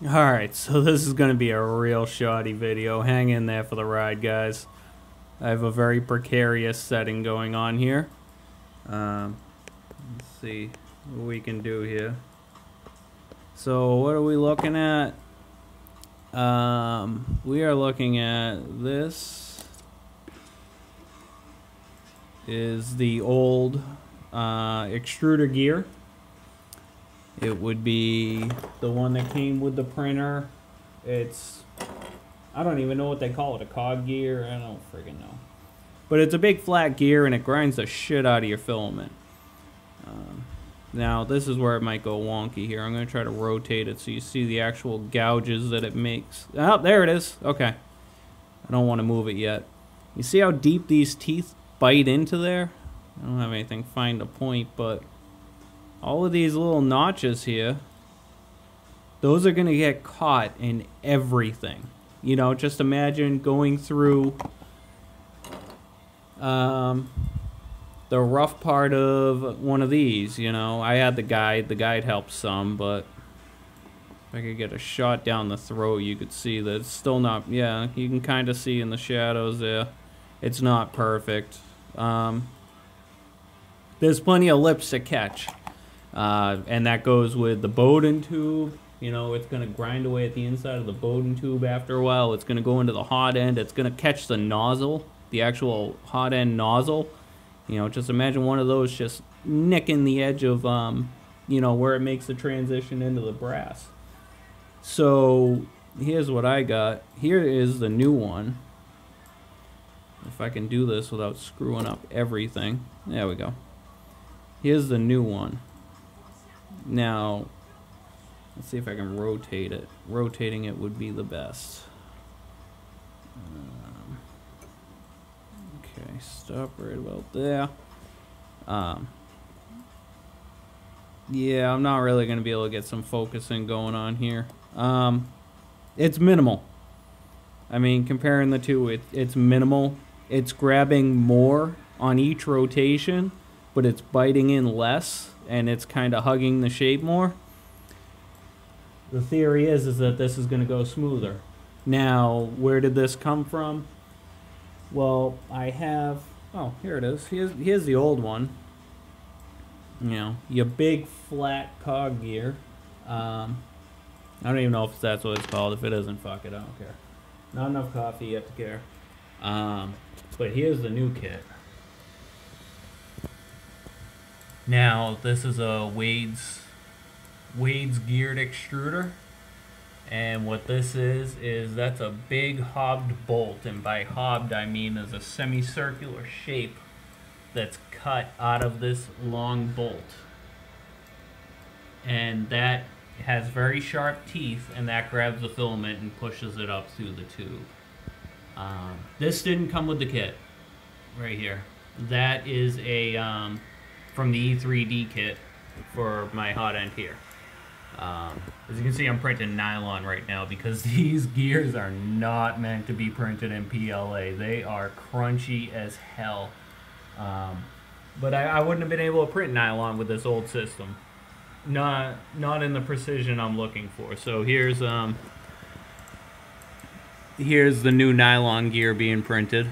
Alright, so this is going to be a real shoddy video. Hang in there for the ride, guys. I have a very precarious setting going on here. Let's see what we can do here. So what are we looking at? We are looking at this is the old extruder gear. It would be the one that came with the printer. I don't even know what they call it, a cog gear? I don't friggin' know. But it's a big flat gear and it grinds the shit out of your filament. Now this is where it might go wonky here. I'm going to try to rotate it so you see the actual gouges that it makes. Oh, there it is. Okay. I don't want to move it yet. You see how deep these teeth bite into there? I don't have anything fine to point, but all of these little notches here, those are going to get caught in everything. You know, just imagine going through the rough part of one of these, you know. I had the guide helped some, but if I could get a shot down the throat, you could see that it's still not, yeah, you can kind of see in the shadows there, it's not perfect. There's plenty of lips to catch. And that goes with the Bowden tube. You know, it's going to grind away at the inside of the Bowden tube after a while. It's going to go into the hot end. It's going to catch the nozzle, the actual hot end nozzle. You know, just imagine one of those just nicking the edge of, you know, where it makes the transition into the brass. So here's what I got. Here is the new one. If I can do this without screwing up everything. There we go. Here's the new one. Now, let's see if I can rotate it. Rotating it would be the best. Okay, stop right about there. Yeah, I'm not really going to be able to get some focusing going on here. It's minimal. I mean, comparing the two, it's minimal. It's grabbing more on each rotation, but it's biting in less. And it's kind of hugging the shape more. The theory is that this is going to go smoother. Now, where did this come from? Well, I have, oh, here it is. Here's the old one. You know, your big flat cog gear. I don't even know if that's what it's called. If it isn't, fuck it, I don't care. Not enough coffee yet to care. But here's the new kit. Now, this is a Wade's geared extruder, and what this is that's a big hobbed bolt, and by hobbed I mean there's a semicircular shape that's cut out of this long bolt, and that has very sharp teeth, and that grabs the filament and pushes it up through the tube. This didn't come with the kit right here. That is a from the E3D kit for my hot end here. As you can see, I'm printing nylon right now because these gears are not meant to be printed in PLA. They are crunchy as hell. But I wouldn't have been able to print nylon with this old system. Not in the precision I'm looking for. So here's the new nylon gear being printed.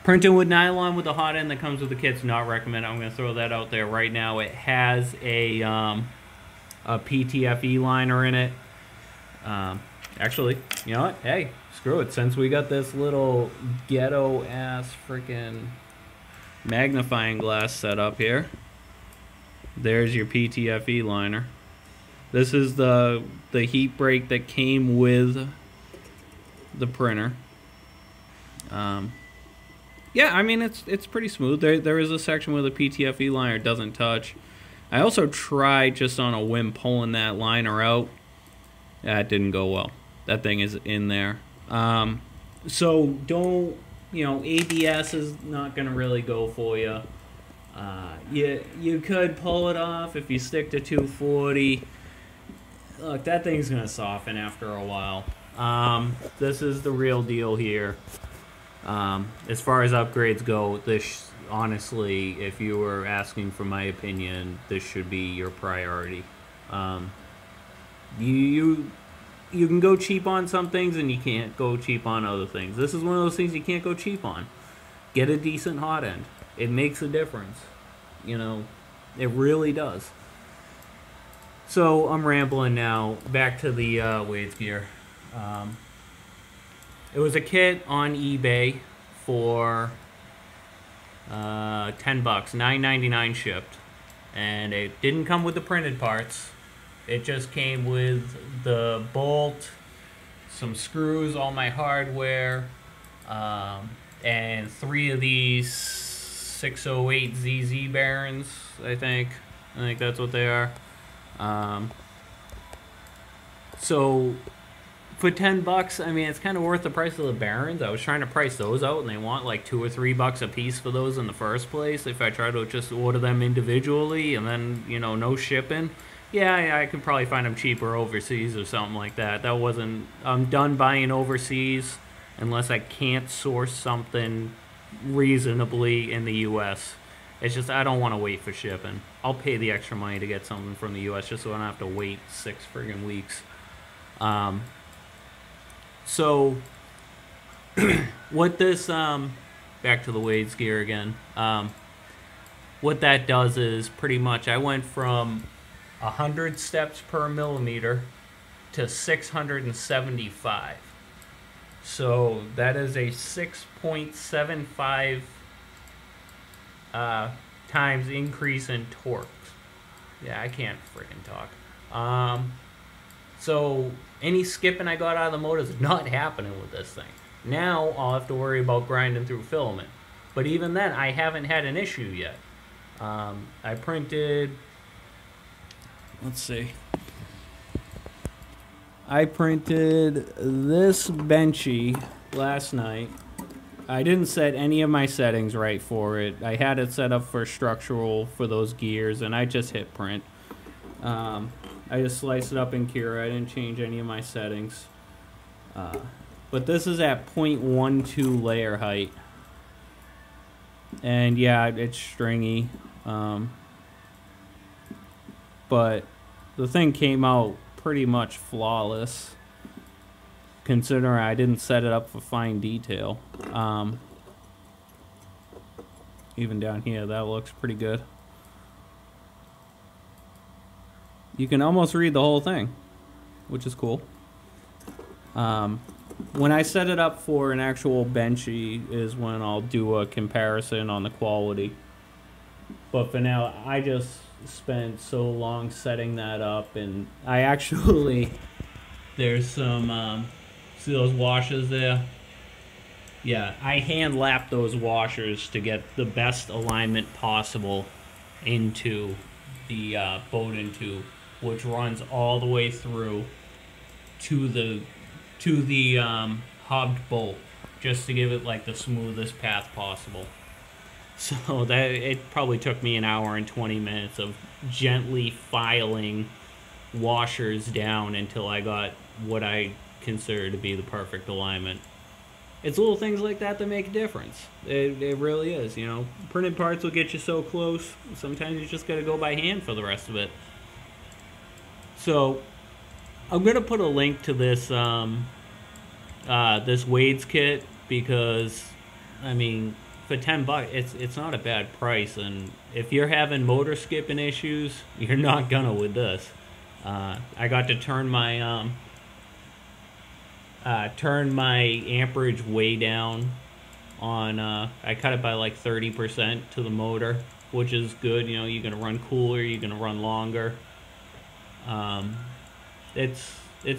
Printing with nylon with the hot end that comes with the kit's not recommended. I'm going to throw that out there right now. It has a PTFE liner in it. Actually, you know what? Hey, screw it. Since we got this little ghetto-ass freaking magnifying glass set up here, there's your PTFE liner. This is the heat break that came with the printer. Yeah, I mean, it's pretty smooth. There is a section where the PTFE liner doesn't touch. I also tried just on a whim pulling that liner out. That didn't go well. That thing is in there. So don't, you know, ABS is not going to really go for you. You could pull it off if you stick to 240. Look, that thing's going to soften after a while. This is the real deal here. As far as upgrades go, this honestly, if you were asking for my opinion, this should be your priority. You can go cheap on some things and you can't go cheap on other things. This is one of those things you can't go cheap on. Get a decent hot end. It makes a difference. You know, it really does. So I'm rambling now. Back to the Wade's gear. It was a kit on eBay for $10, $9.99 shipped, and it didn't come with the printed parts. It just came with the bolt, some screws, all my hardware, and 3 of these 608 ZZ bearings. I think that's what they are. So for $10, I mean, it's kind of worth the price of the bearings. I was trying to price those out, and they want like $2 or $3 a piece for those in the first place. If I try to just order them individually and then, you know, no shipping, yeah, I could probably find them cheaper overseas or something like that. I'm done buying overseas unless I can't source something reasonably in the U.S. It's just I don't want to wait for shipping. I'll pay the extra money to get something from the U.S. just so I don't have to wait 6 friggin' weeks. So what this back to the Wade's gear again. What that does is pretty much I went from 100 steps per millimeter to 675. So that is a 6.75 times increase in torque. Yeah, I can't freaking talk. So any skipping I got out of the motor is not happening with this thing. Now I'll have to worry about grinding through filament. But even then, I haven't had an issue yet. I printed... Let's see. I printed this benchy last night. I didn't set any of my settings right for it. I had it set up for structural for those gears, and I just hit print. I just sliced it up in Cura. I didn't change any of my settings. But this is at 0.12 layer height. And yeah, it's stringy. But the thing came out pretty much flawless, considering I didn't set it up for fine detail. Even down here, that looks pretty good. You can almost read the whole thing, which is cool. When I set it up for an actual benchy is when I'll do a comparison on the quality. But for now, I just spent so long setting that up, and I actually, there's some, see those washers there? Yeah, I hand lapped those washers to get the best alignment possible into the Bowden tube, which runs all the way through to the hubbed bolt, just to give it like the smoothest path possible. So that it probably took me an hour and 20 minutes of gently filing washers down until I got what I consider to be the perfect alignment. It's little things like that that make a difference. It really is, you know. Printed parts will get you so close. Sometimes you just got to go by hand for the rest of it. So I'm gonna put a link to this this Wade's kit, because I mean, for $10, it's not a bad price, and if you're having motor skipping issues, you're not gonna with this. I got to turn my amperage way down on. I cut it by like 30% to the motor, which is good. You know, you're gonna run cooler, you're gonna run longer. It's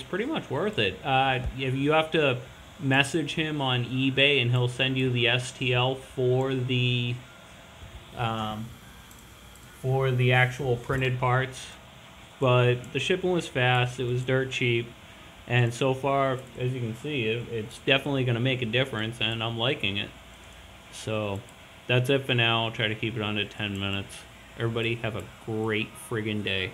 pretty much worth it. If you have to message him on eBay, and he'll send you the STL for the actual printed parts. But the shipping was fast, it was dirt cheap, and so far, as you can see, it's definitely going to make a difference, and I'm liking it. So that's it for now. I'll try to keep it under 10 minutes. Everybody have a great friggin' day.